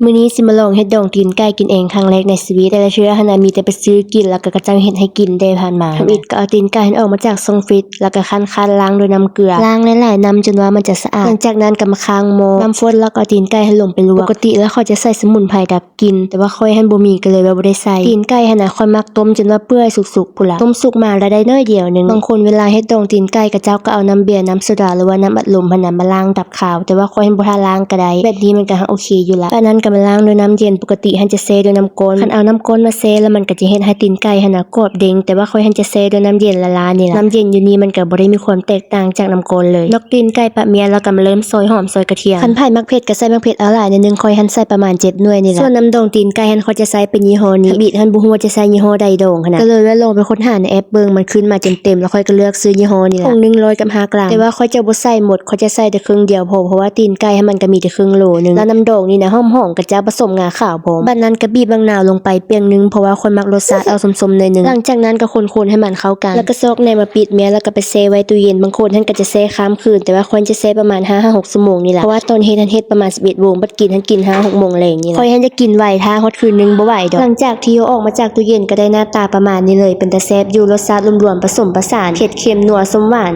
มื้อนี้สิมาลองเฮ็ดดองตีนไก่กินเองครั้งแรกในชีวิตแต่ละเทื่อหั้นน่ะมีแต่ไปซื้อกินแล้วก็กระจังเฮ็ดให้กินได้ผ่านมาทำอิฐก็เอาตีนไก่หั้นออกมาจากทรงฟรีซแล้วก็คั้นๆล้างด้วยน้ำเกลือล้างหลายๆน้ำจนว่ามันจะสะอาดหลังจากนั้นก็มาค้างหม้อน้ำฝนแล้วก็เอาตีนไก่หั้นลงไปลวกปกติแล้วเขาจะใส่สมุนไพรดับกลิ่นแต่ว่าค่อยหั้นบ่มีก็เลยว่าบ่ได้ใส่ตีนไก่หั้นน่ะค่อยมักต้มจนว่าเปื่อยสุกๆพุ่นล่ะต้มสุกมาแล้วได้น้อยเดียวนึงบางคนเวลาเฮ็ดดองตีนไก่ก็เจ้าก็เอาน้ำเบียร์น้ำโซดาหรือว่าน้ำอัดลมหั้นน่ะมาล้างดับคาวแต่ว่าค่อยหั้นบ่ทันล้างก็ได้แบบนี้มันก็โอเคอยู่ละจากนั้นก็มาล้างด้วยน้ำเย็นปกติหั้นจะเซด้วยน้ำก้นคันเอาน้ำก้นมาเซแล้วมันก็จะเฮ็ดให้ตีนไก่หั้นน่ะกรอบเด้งแต่ว่าค่อยหั้นจะเซด้วยน้ำเย็นละลายนี่ล่ะน้ำเย็นอยู่นี่มันก็บ่ได้มีความแตกต่างจากน้ำก้นเลยนอกตีนไก่ปะเมียแล้วก็มาเริ่มซอยหอมซอยกระเทียมคันไผมักเผ็ดก็ใส่มักเผ็ดเอาหลายนิดนึงค่อยหั้นใส่ประมาณ7หน่วยนี่ล่ะส่วนน้ำดองตีนไก่หั้นเขาจะใส่เป็นยี่ห้อนี้บิดหั้นบ่ฮู้ว่าจะใส่ยี่ห้อใดดองหั่นน่ะก็เลยว่าลองไปค้นหาในแอปเบิ่งมันขึ้นมาเต็มๆแล้วค่อยก็เลือกซื้อยี่ห้อนี้ล่ะถุง100กับ5กรัมแต่ว่าค่อยจะบ่ใส่หมดค่อยจะใส่แต่ครึ่งเดียวพอเพราะว่าตีนไก่ให้มันก็มีแต่ครึ่งโลนึงแล้วน้ำดองนี่นะหอมๆก็จะผสมงาขาวพร้อมบัดนั้นก็บีบมะนาวลงไปเปียงนึงเพราะว่าคนมักรสชาติเอาส้มๆหน่อยนึงหลังจากนั้นก็คนๆให้มันเข้ากันแล้วก็ซอกในมาปิดแม้แล้วก็ไปแช่ไว้ตู้เย็นบางคนท่านก็จะแช่ข้ามคืนแต่ว่าควรจะแช่ประมาณ5-6 ชั่วโมงนี่แหละเพราะว่าตอนเฮ็ดประมาณ11 โมงบัดกินท่านกิน5-6 โมงแลงนี่แหละค่อยท่านจะกินไวถ้าฮอดคืนนึงบ่ไหวดอกหลังจากที่เอาออกมาจากตู้เย็นก็ได้หน้าตาประมาณนี้เลยเป็นตาแซ่บอยู่รสชาติรวมๆผสมผสานเผ็ดเค็มนัวส้มหวาน